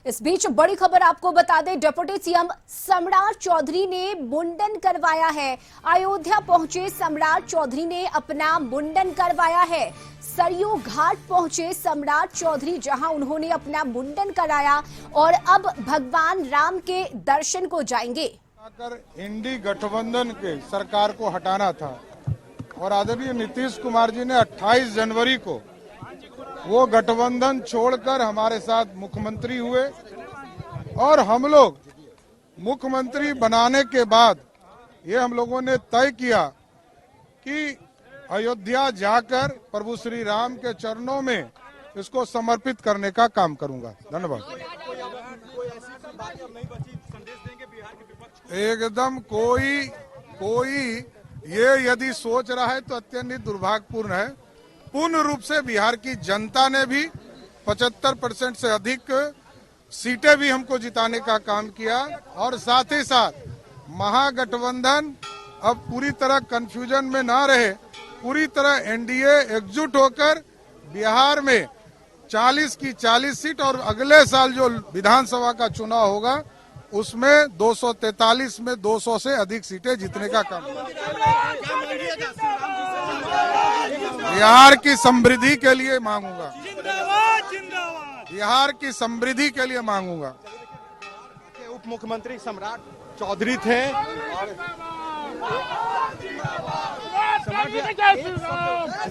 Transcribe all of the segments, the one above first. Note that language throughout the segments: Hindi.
इस बीच बड़ी खबर आपको बता दें, डिप्टी सीएम सम्राट चौधरी ने मुंडन करवाया है। अयोध्या पहुंचे सम्राट चौधरी ने अपना मुंडन करवाया है। सरयू घाट पहुंचे सम्राट चौधरी, जहां उन्होंने अपना मुंडन कराया और अब भगवान राम के दर्शन को जाएंगे। इंडी गठबंधन के सरकार को हटाना था और आदरणीय नीतीश कुमार जी ने 28 जनवरी को वो गठबंधन छोड़कर हमारे साथ मुख्यमंत्री हुए और हम लोग मुख्यमंत्री बनाने के बाद ये हम लोगों ने तय किया कि अयोध्या जाकर प्रभु श्री राम के चरणों में इसको समर्पित करने का काम करूंगा। धन्यवाद। एकदम कोई ये यदि सोच रहा है तो अत्यंत दुर्भाग्यपूर्ण है। पूर्ण रूप से बिहार की जनता ने भी 75% से अधिक सीटें भी हमको जिताने का काम किया और साथ ही साथ महागठबंधन अब पूरी तरह कंफ्यूजन में ना रहे, पूरी तरह एनडीए एकजुट होकर बिहार में 40 की 40 सीट और अगले साल जो विधानसभा का चुनाव होगा उसमें 243 में 200 से अधिक सीटें जीतने का काम। बिहार की समृद्धि के लिए मांगूंगा, बिहार की समृद्धि के लिए मांगूंगा। उप मुख्यमंत्री सम्राट चौधरी थे और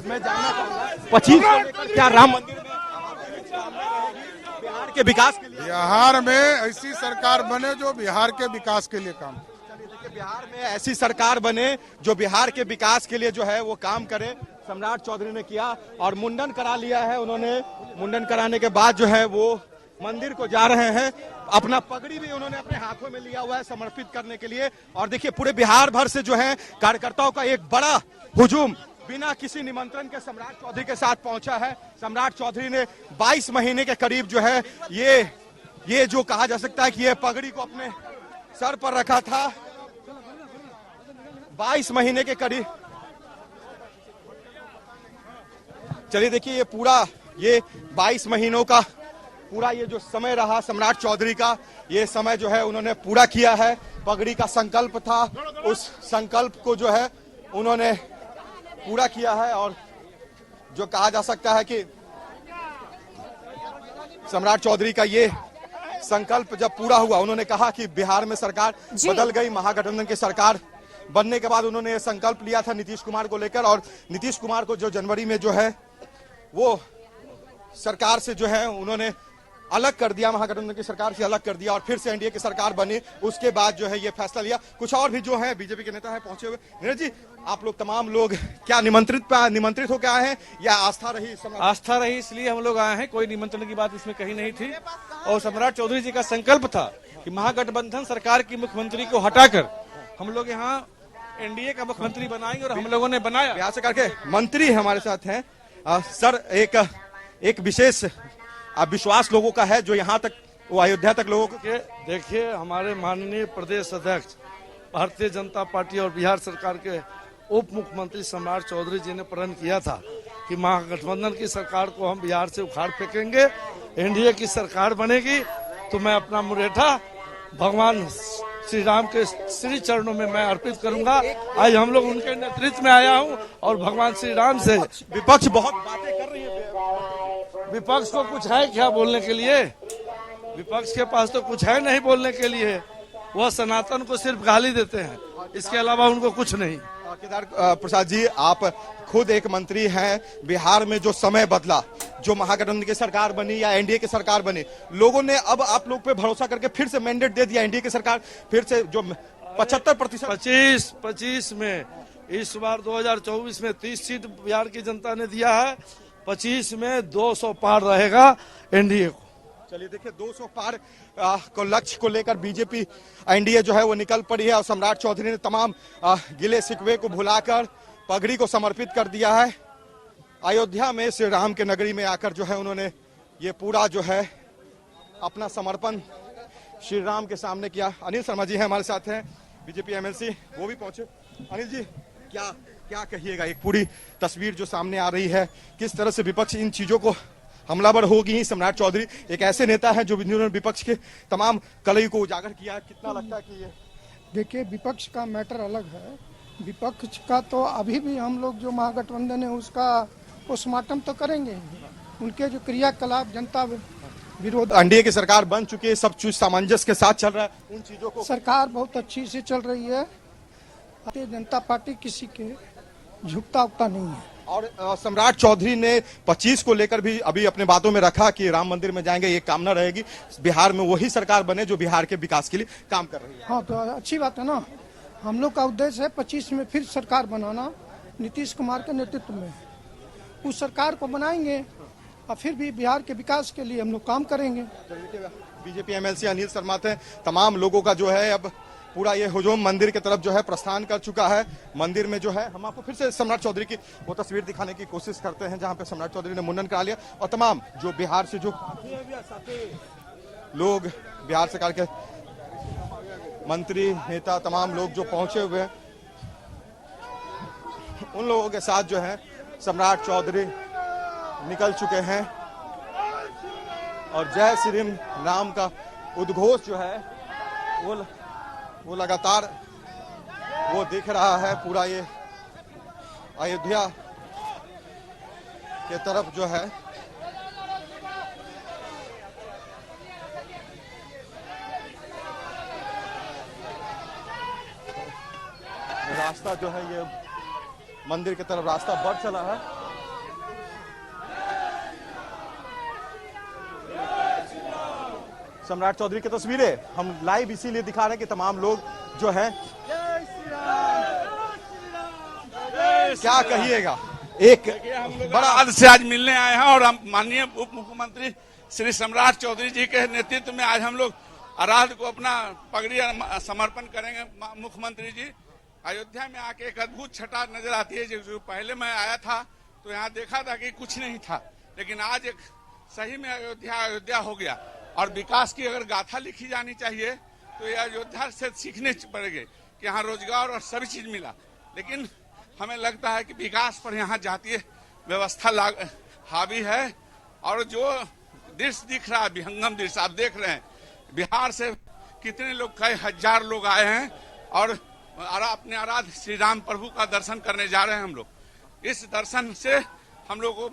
मैं जानना चाहूंगा 25 को लेकर क्या राम मंदिर में बिहार के विकास के लिए, बिहार में ऐसी सरकार बने जो बिहार के विकास के लिए काम। बिहार में ऐसी सरकार बने जो बिहार के विकास के लिए जो है वो काम करे। सम्राट चौधरी ने किया और मुंडन करा लिया है उन्होंने। मुंडन कराने के बाद जो है वो मंदिर को जा रहे हैं। अपना पगड़ी भी उन्होंने अपने हाथों में लिया हुआ है समर्पित करने के लिए। और देखिए पूरे बिहार भर से जो है कार्यकर्ताओं का एक बड़ा हुजूम बिना किसी निमंत्रण के सम्राट चौधरी के साथ पहुंचा है। सम्राट चौधरी ने 22 महीने के करीब जो है ये जो कहा जा सकता है कि ये पगड़ी को अपने सर पर रखा था। 22 महीने के करीब। चलिए देखिए ये पूरा 22 महीनों का पूरा ये जो समय रहा सम्राट चौधरी का, ये समय जो है उन्होंने पूरा किया है। पगड़ी का संकल्प था, उस संकल्प को जो है उन्होंने पूरा किया है। और जो कहा जा सकता है कि सम्राट चौधरी का ये संकल्प जब पूरा हुआ, उन्होंने कहा कि बिहार में सरकार बदल गई। महागठबंधन की सरकार बनने के बाद उन्होंने ये संकल्प लिया था नीतीश कुमार को लेकर और नीतीश कुमार को जो जनवरी में जो है वो सरकार से जो है उन्होंने अलग कर दिया, महागठबंधन की सरकार से अलग कर दिया और फिर से एनडीए की सरकार बनी। उसके बाद जो है ये फैसला लिया। कुछ और भी जो है बीजेपी के नेता है पहुंचे हुए। नीरज जी, आप लोग तमाम लोग क्या निमंत्रित होकर आए हैं या आस्था रही? आस्था रही इसलिए हम लोग आए हैं, कोई निमंत्रण की बात इसमें कहीं नहीं थी। और सम्राट चौधरी जी का संकल्प था कि महागठबंधन सरकार की मुख्यमंत्री को हटाकर हम लोग यहाँ एनडीए का मुख्यमंत्री बनाएंगे और हम लोगों ने बनाया। बिहार सरकार के मंत्री हमारे साथ हैं। सर, एक विशेष विश्वास लोगों का है जो यहाँ तक वो अयोध्या तक लोगों को देखिए, हमारे माननीय प्रदेश अध्यक्ष भारतीय जनता पार्टी और बिहार सरकार के उप मुख्यमंत्री सम्राट चौधरी जी ने प्रण किया था कि महागठबंधन की सरकार को हम बिहार से उखाड़ फेंकेंगे, एनडीए की सरकार बनेगी तो मैं अपना मुरेठा भगवान श्री राम के श्री चरणों में मैं अर्पित करूंगा। आज हम लोग उनके नेतृत्व में आया हूं और भगवान श्री राम से। विपक्ष बहुत बातें कर रही है। विपक्ष को कुछ है क्या बोलने के लिए? विपक्ष के पास तो कुछ है नहीं बोलने के लिए। वह सनातन को सिर्फ गाली देते हैं, इसके अलावा उनको कुछ नहीं। केदार प्रसाद जी, आप खुद एक मंत्री हैं। बिहार में जो समय बदला, जो महागठबंधन की सरकार बनी या एनडीए की सरकार बनी, लोगों ने अब आप लोग पे भरोसा करके फिर से मैंडेट दे दिया। एनडीए की सरकार फिर से जो 75% 25 में इस बार 2024 में 30 सीट बिहार की जनता ने दिया है। 25 में 200 पार रहेगा एनडीए को। चलिए देखिए 200 पार को लक्ष्य को लेकर बीजेपी एनडीए जो है वो निकल पड़ी है और सम्राट चौधरी ने तमाम गिले शिकवे को भुलाकर पगड़ी को समर्पित कर दिया है। अयोध्या में श्री राम के नगरी में आकर जो है उन्होंने ये पूरा जो है अपना समर्पण श्री राम के सामने किया। अनिल शर्मा जी हैं हमारे साथ हैं, बीजेपी एमएलसी, वो भी पहुंचे। अनिल जी, क्या कहिएगा? एक पूरी तस्वीर जो सामने आ रही है, किस तरह से विपक्ष इन चीजों को हमलावर होगी ही। सम्राट चौधरी एक ऐसे नेता हैं जो जिन्होंने विपक्ष के तमाम कलही को उजागर किया। कितना लगता है कि ये देखिए, विपक्ष का मैटर अलग है। विपक्ष का तो अभी भी हम लोग जो महागठबंधन है उसका पोस्टमार्टम तो करेंगे ही। उनके जो क्रियाकलाप जनता विरोध, एनडीए की सरकार बन चुकी है, सब चीज सामंजस्य के साथ चल रहा है, उन चीजों को सरकार बहुत अच्छी से चल रही है। भारतीय जनता पार्टी किसी के झुकता उगता नहीं है। और सम्राट चौधरी ने 25 को लेकर भी अभी अपने बातों में रखा कि राम मंदिर में जाएंगे, ये कामना रहेगी बिहार में वही सरकार बने जो बिहार के विकास के लिए काम कर रही है। हाँ, तो अच्छी बात है ना। हम लोग का उद्देश्य है 25 में फिर सरकार बनाना, नीतीश कुमार के नेतृत्व में। उस सरकार को बनाएंगे और फिर भी बिहार के विकास के लिए हम लोग काम करेंगे। बीजेपी एमएलसी अनिल शर्मा थे, तमाम लोगों का जो है अब पूरा ये हुजूम मंदिर की तरफ जो है प्रस्थान कर चुका है। मंदिर में जो है हम आपको फिर से सम्राट चौधरी की वो तस्वीर दिखाने की कोशिश करते हैं जहां पे सम्राट चौधरी ने मुंडन करा लिया और तमाम जो बिहार से जो लोग, बिहार सरकार के मंत्री, नेता, तमाम लोग जो पहुंचे हुए हैं, उन लोगों के साथ जो है सम्राट चौधरी निकल चुके हैं और जय श्री राम का उद्घोष जो है वो लगातार वो दिख रहा है। पूरा ये अयोध्या के तरफ जो है रास्ता जो है ये मंदिर की तरफ रास्ता बढ़ चला है। सम्राट चौधरी की तस्वीरें हम लाइव इसीलिए दिखा रहे हैं कि तमाम लोग जो है क्या कहिएगा, एक बड़ा आज से आज मिलने आए हैं और हम माननीय उप मुख्यमंत्री श्री सम्राट चौधरी जी के नेतृत्व में आज हम लोग आराध को अपना पगड़ी समर्पण करेंगे। मुख्यमंत्री जी, अयोध्या में आके एक अद्भुत छटा नजर आती है। जो पहले मैं आया था तो यहाँ देखा था कि कुछ नहीं था, लेकिन आज एक सही में अयोध्या हो गया। और विकास की अगर गाथा लिखी जानी चाहिए तो ये अयोध्या से सीखने पड़ेंगे कि यहाँ रोजगार और सभी चीज मिला। लेकिन हमें लगता है कि विकास पर यहाँ जातीय व्यवस्था हावी है। और जो दृश्य दिख रहा है, विहंगम दृश्य आप देख रहे हैं, बिहार से कितने लोग, कई हजार लोग आए हैं और अपने आराध्य श्री राम प्रभु का दर्शन करने जा रहे हैं। हम लोग इस दर्शन से हम लोग को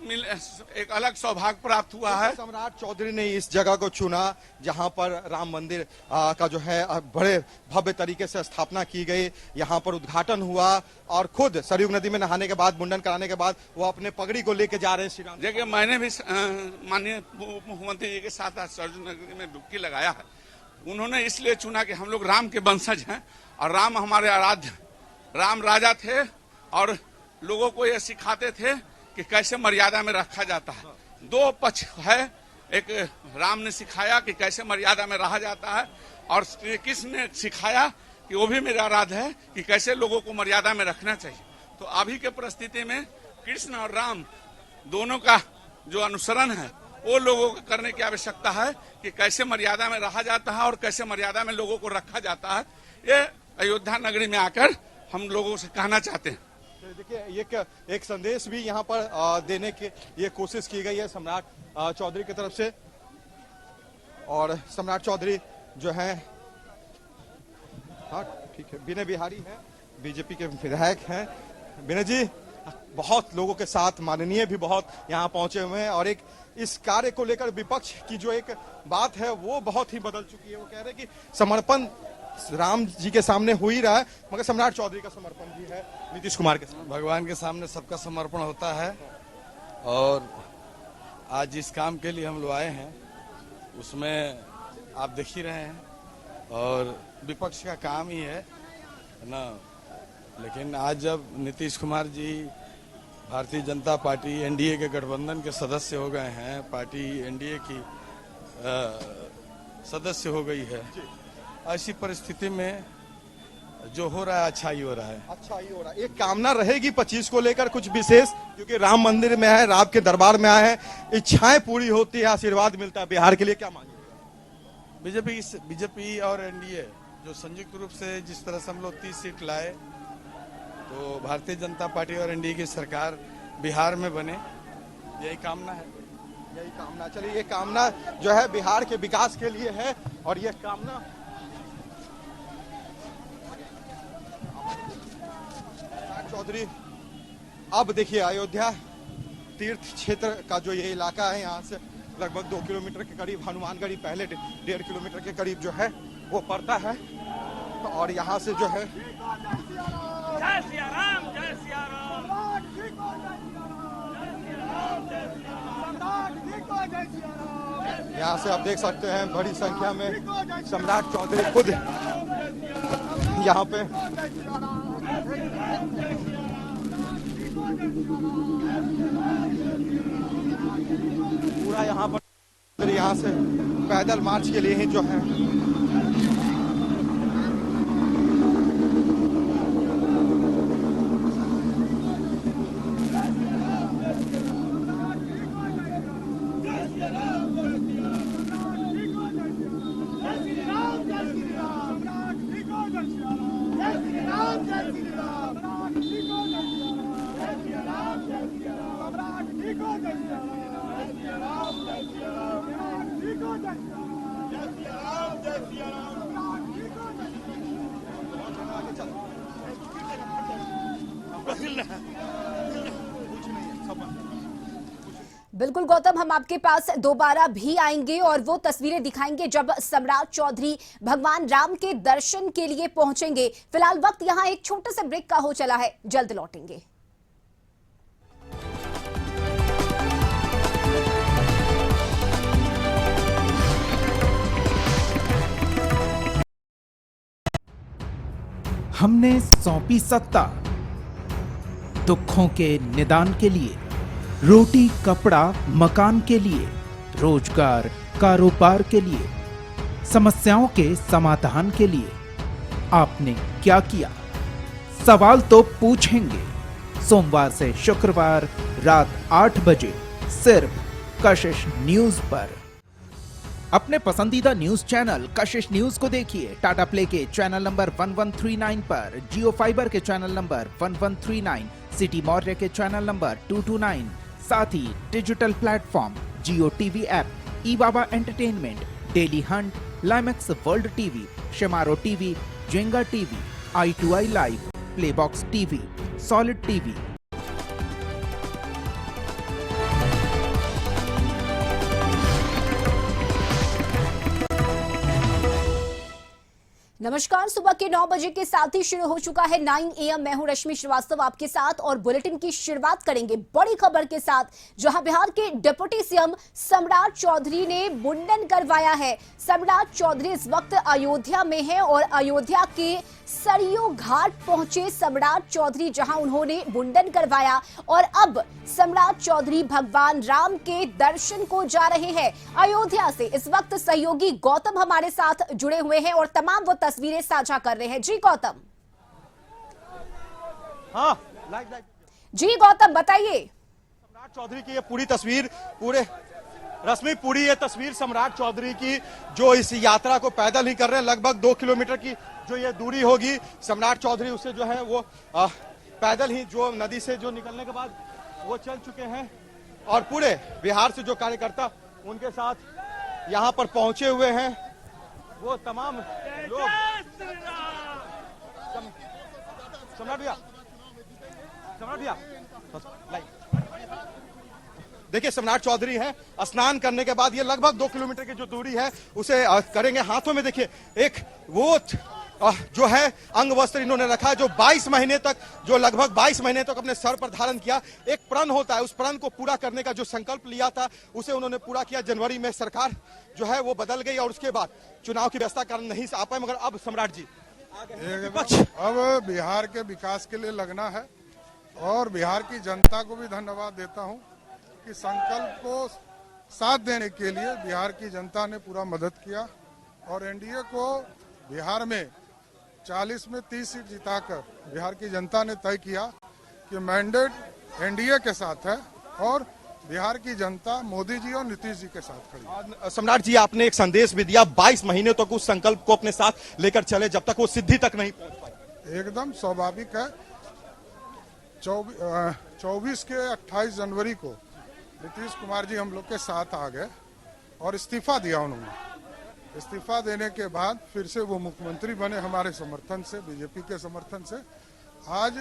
एक अलग सौभाग्य प्राप्त हुआ है। सम्राट चौधरी ने इस जगह को चुना जहां पर राम मंदिर का जो है बड़े भव्य तरीके से स्थापना की गई, यहां पर उद्घाटन हुआ और खुद सरयू नदी में नहाने के बाद, मुंडन कराने के बाद वो अपने पगड़ी को लेके जा रहे हैं श्री राम। देखिए, मैंने भी माननीय उप मुख्यमंत्री जी के साथ आज सरयू नदी में डुबकी लगाया है। उन्होंने इसलिए चुना कि हम लोग राम के वंशज हैं और राम हमारे आराध्य, राम राजा थे और लोगों को ये सिखाते थे कि कैसे मर्यादा में रखा जाता है। दो पक्ष है, एक राम ने सिखाया कि कैसे मर्यादा में रहा जाता है और श्री कृष्ण ने सिखाया कि वो भी मेरा आराध्य है कि कैसे लोगों को मर्यादा में रखना चाहिए। तो अभी के परिस्थिति में कृष्ण और राम दोनों का जो अनुसरण है वो लोगों को करने की आवश्यकता है कि कैसे मर्यादा में रहा जाता है और कैसे मर्यादा में लोगों को रखा जाता है। ये अयोध्या नगरी में आकर हम लोगों से कहना चाहते हैं। देखिए, एक संदेश भी यहाँ पर देने की ये कोशिश की गई है सम्राट चौधरी की तरफ से। और सम्राट चौधरी जो है, हाँ ठीक है, विनय बिहारी हैं, बीजेपी के विधायक हैं। विनय जी, बहुत लोगों के साथ माननीय भी बहुत यहाँ पहुंचे हुए हैं और एक इस कार्य को लेकर विपक्ष की जो एक बात है वो बहुत ही बदल चुकी है। वो कह रहे हैं कि समर्पण राम जी के सामने हो ही रहा है, मगर सम्राट चौधरी का समर्पण भी है नीतीश कुमार के सामने। भगवान के सामने सबका समर्पण होता है और आज जिस काम के लिए हम लोग आए हैं उसमें आप देख ही रहे हैं और विपक्ष का काम ही है ना। लेकिन आज जब नीतीश कुमार जी भारतीय जनता पार्टी एनडीए के गठबंधन के सदस्य हो गए हैं, पार्टी एनडीए की सदस्य हो गई है, ऐसी परिस्थिति में जो हो रहा है अच्छा ही हो रहा है। अच्छा ही हो रहा है। एक कामना रहेगी 25 को लेकर कुछ विशेष, क्योंकि राम मंदिर में है, राम के दरबार में आए हैं, इच्छाएं पूरी होती है, आशीर्वाद मिलता है। बिहार के लिए क्या मांगे? बीजेपी और एनडीए जो संयुक्त रूप से जिस तरह से हम लोग 30 सीट लाए, तो भारतीय जनता पार्टी और एनडीए की सरकार बिहार में बने, यही कामना है। यही कामना, चलिए ये कामना जो है बिहार के विकास के लिए है और ये कामना चौधरी। अब देखिए अयोध्या तीर्थ क्षेत्र का जो ये इलाका है, यहाँ से लगभग 2 किलोमीटर के करीब, हनुमानगढ़ी पहले 1.5 किलोमीटर के करीब जो है वो पड़ता है। और यहाँ से जो है जय सिया राम, जय सिया राम। यहाँ से आप देख सकते हैं बड़ी संख्या में सम्राट चौधरी खुद यहाँ पे पूरा यहाँ पर यहाँ से पैदल मार्च के लिए ही जो है बिल्कुल गौतम, हम आपके पास दोबारा भी आएंगे और वो तस्वीरें दिखाएंगे जब सम्राट चौधरी भगवान राम के दर्शन के लिए पहुंचेंगे। फिलहाल वक्त यहां एक छोटे से ब्रेक का हो चला है, जल्द लौटेंगे। हमने सौंपी सत्ता दुखों के निदान के लिए, रोटी कपड़ा मकान के लिए, रोजगार कारोबार के लिए, समस्याओं के समाधान के लिए। आपने क्या किया? सवाल तो पूछेंगे। सोमवार से शुक्रवार रात 8 बजे सिर्फ कशिश न्यूज पर। अपने पसंदीदा न्यूज चैनल कशिश न्यूज को देखिए टाटा प्ले के चैनल नंबर 1139 पर, जियो फाइबर के चैनल नंबर 1139, सिटी मौर्य के चैनल नंबर 229, साथ ही digital platform Jio TV app, e Baba entertainment, daily hunt, लाइमैक्स world TV, Shemaroo TV, Zenga TV, i2i live, Playbox TV, solid TV. नमस्कार, सुबह के 9 बजे के साथ ही शुरू हो चुका है 9 AM। मैं हूं रश्मि श्रीवास्तव आपके साथ और बुलेटिन की शुरुआत करेंगे बड़ी खबर के साथ, जहां बिहार के डिप्टी सीएम सम्राट चौधरी ने मुंडन करवाया है। सम्राट चौधरी इस वक्त अयोध्या में है और अयोध्या के सरयू घाट पहुंचे सम्राट चौधरी, जहां उन्होंने मुंडन करवाया और अब सम्राट चौधरी भगवान राम के दर्शन को जा रहे हैं। अयोध्या से इस वक्त सहयोगी गौतम हमारे साथ जुड़े हुए हैं और तमाम वो तस्वीरें साझा कर रहे हैं। जी गौतम। हाँ, लाइव जी गौतम, बताइए। सम्राट चौधरी की ये पूरी तस्वीर, पूरे रश्मि पूरी ये तस्वीर सम्राट चौधरी की, जो इस यात्रा को पैदल ही कर रहे हैं। लगभग 2 किलोमीटर की जो ये दूरी होगी, सम्राट चौधरी उसे जो है वो पैदल ही, जो नदी से जो निकलने के बाद वो चल चुके हैं। और पूरे बिहार से जो कार्यकर्ता उनके साथ यहाँ पर पहुंचे हुए हैं, वो तमाम लोग। सम्राट भैया, देखिए सम्राट चौधरी हैं, स्नान करने के बाद ये लगभग 2 किलोमीटर की जो दूरी है उसे करेंगे। हाथों में देखिए एक वो जो है अंग वस्त्र इन्होंने रखा है, जो 22 महीने तक, जो लगभग 22 महीने तक अपने सर पर धारण किया। एक प्रण होता है, उस प्रण को पूरा करने का जो संकल्प लिया था उसे उन्होंने पूरा किया। जनवरी में सरकार जो है वो बदल गई और उसके बाद चुनाव की व्यवस्था कारण नहीं आ पाए, मगर अब सम्राट जी अब बिहार के विकास के लिए लगना है और बिहार की जनता को भी धन्यवाद देता हूं कि संकल्प को साथ देने के लिए बिहार की जनता ने पूरा मदद किया और एनडीए को बिहार में 40 में 30 सीट जिताकर बिहार की जनता ने तय किया कि मैंडेट एनडीए के साथ है और बिहार की जनता मोदी जी और नीतीश जी के साथ खड़ी है। सम्राट जी, आपने एक संदेश भी दिया, 22 महीने तक उस संकल्प को अपने साथ लेकर चले जब तक वो सिद्धि तक नहीं पहुंच पाए। एकदम स्वाभाविक है। 24 के 28 जनवरी को नीतीश कुमार जी हम लोग के साथ आ गए और इस्तीफा दिया उन्होंने। इस्तीफा देने के बाद फिर से वो मुख्यमंत्री बने हमारे समर्थन से, बीजेपी के समर्थन से। आज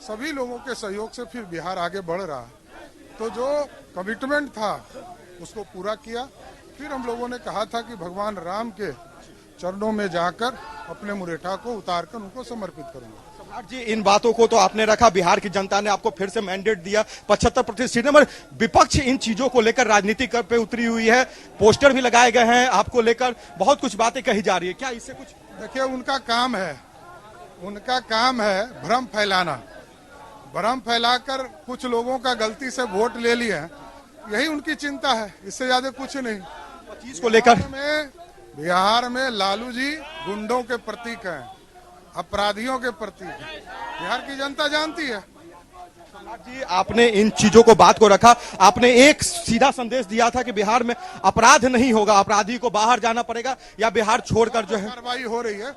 सभी लोगों के सहयोग से फिर बिहार आगे बढ़ रहा है। तो जो कमिटमेंट था उसको पूरा किया। फिर हम लोगों ने कहा था कि भगवान राम के चरणों में जाकर अपने मुरेठा को उतारकर उनको समर्पित करूंगा। सम्राट जी, इन बातों को तो आपने रखा, बिहार की जनता ने आपको फिर से मैंडेट दिया 75% सीटें, मगर विपक्ष इन चीजों को लेकर राजनीति कर पे उतरी हुई है, पोस्टर भी लगाए गए हैं आपको लेकर, बहुत कुछ बातें कही जा रही है, क्या इससे कुछ? देखिए, उनका काम है भ्रम फैलाना। भ्रम फैलाकर कुछ लोगों का गलती से वोट ले लिए हैं, यही उनकी चिंता है, इससे ज्यादा कुछ नहीं। 25 को लेकर बिहार में लालू जी गुंडों के प्रतीक हैं, अपराधियों के प्रतीक हैं, बिहार की जनता जानती है। जी, आपने इन चीजों को बात को रखा, आपने एक सीधा संदेश दिया था कि बिहार में अपराध नहीं होगा, अपराधी को बाहर जाना पड़ेगा या बिहार छोड़कर जो है कार्रवाई हो रही है,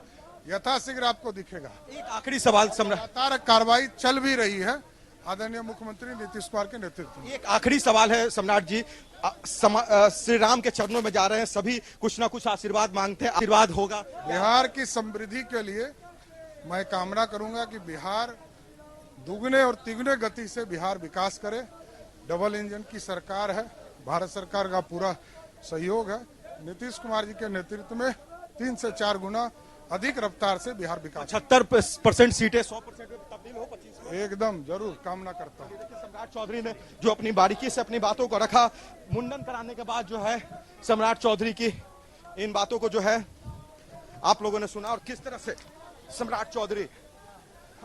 यथाशीघ्र आपको दिखेगा। एक आखिरी सवाल सम्राट, लगातार कार्रवाई चल भी रही है आदरणीय मुख्यमंत्री नीतीश कुमार के नेतृत्व में। एक आखिरी सवाल है सम्राट जी, श्री राम के चरणों में जा रहे हैं सभी, कुछ ना कुछ आशीर्वाद मांगते हैं, आशीर्वाद होगा? बिहार की समृद्धि के लिए मैं कामना करूंगा कि बिहार दुगने और तिगुने गति से बिहार विकास करे। डबल इंजन की सरकार है, भारत सरकार का पूरा सहयोग है। नीतीश कुमार जी के नेतृत्व में 3 से 4 गुना अधिक रफ्तार से बिहार विकास। 75% सीटें 100% में तब्दील हो 25 में? एकदम जरूर कामना करता हूँ। सम्राट चौधरी ने जो अपनी बारीकी से अपनी बातों को रखा, मुंडन कराने के बाद जो है सम्राट चौधरी की इन बातों को जो है आप लोगों ने सुना, और किस तरह से सम्राट चौधरी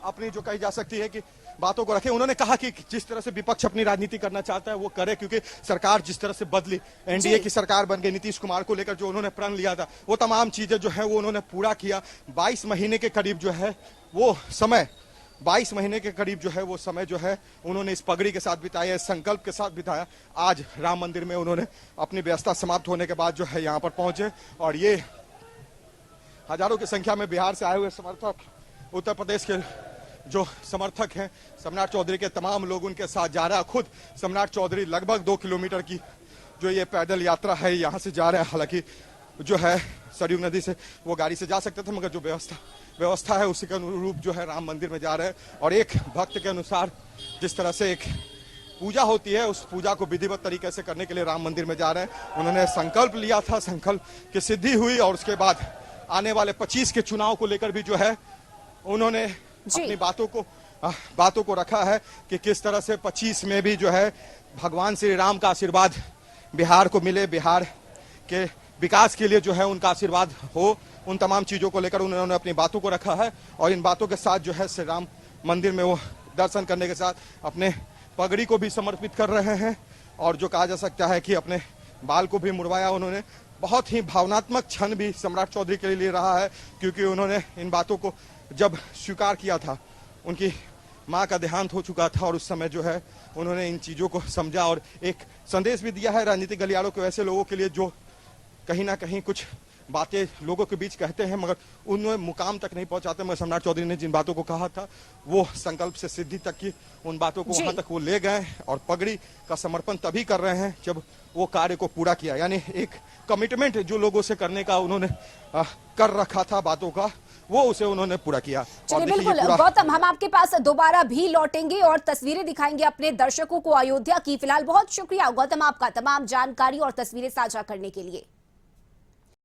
अपनी जो कही जा सकती है कि बातों को रखे। उन्होंने कहा कि जिस तरह से विपक्ष अपनी राजनीति करना चाहता है वो करे, क्योंकि सरकार जिस तरह से बदली, एनडीए की सरकार बन गई, नीतीश कुमार को लेकर जो उन्होंने प्रण लिया था वो तमाम चीजें जो है वो उन्होंने पूरा किया। 22 महीने के करीब जो है वो समय, 22 महीने के करीब जो है वो समय जो है उन्होंने इस पगड़ी के साथ बिताया, इस संकल्प के साथ बिताया। आज राम मंदिर में उन्होंने अपनी व्यवस्था समाप्त होने के बाद जो है यहाँ पर पहुंचे, और ये हजारों की संख्या में बिहार से आए हुए समर्थक, उत्तर प्रदेश के जो समर्थक हैं सम्राट चौधरी के, तमाम लोग उनके साथ जा रहा है। खुद सम्राट चौधरी लगभग 2 किलोमीटर की जो ये पैदल यात्रा है यहाँ से जा रहे हैं। हालांकि जो है सरयू नदी से वो गाड़ी से जा सकते थे, मगर जो व्यवस्था है उसी के अनुरूप जो है राम मंदिर में जा रहे हैं। और एक भक्त के अनुसार जिस तरह से एक पूजा होती है, उस पूजा को विधिवत तरीके से करने के लिए राम मंदिर में जा रहे हैं। उन्होंने संकल्प लिया था, संकल्प की सिद्धि हुई, और उसके बाद आने वाले 25 के चुनाव को लेकर भी जो है उन्होंने अपनी बातों को रखा है कि किस तरह से 25 में भी जो है भगवान श्री राम का आशीर्वाद बिहार को मिले, बिहार के विकास के लिए जो है उनका आशीर्वाद हो। उन तमाम चीजों को लेकर उन्होंने अपनी बातों को रखा है, और इन बातों के साथ जो है श्री राम मंदिर में वो दर्शन करने के साथ अपने पगड़ी को भी समर्पित कर रहे हैं, और जो कहा जा सकता है कि अपने बाल को भी मुड़वाया उन्होंने। बहुत ही भावनात्मक क्षण भी सम्राट चौधरी के लिए रहा है, क्योंकि उन्होंने इन बातों को जब स्वीकार किया था, उनकी मां का देहांत हो चुका था, और उस समय जो है उन्होंने इन चीजों को समझा और एक संदेश भी दिया है राजनीतिक गलियारों के ऐसे लोगों के लिए जो कहीं ना कहीं कुछ बातें लोगों के बीच कहते हैं मगर उन्हें मुकाम तक नहीं पहुंचाते। मगर सम्राट चौधरी ने जिन बातों को कहा था वो संकल्प से सिद्धि तक की, उन बातों को वहां तक वो ले गए, और पगड़ी का समर्पण तभी कर रहे हैं जब वो कार्य को पूरा किया। यानी एक कमिटमेंट जो लोगों से करने का उन्होंने कर रखा था बातों का, वो उसे उन्होंने पूरा किया। चलिए बिल्कुल गौतम, हम आपके पास दोबारा भी लौटेंगे और तस्वीरें दिखाएंगे अपने दर्शकों को अयोध्या की। फिलहाल बहुत शुक्रिया गौतम आपका तमाम जानकारी और तस्वीरें साझा करने के लिए।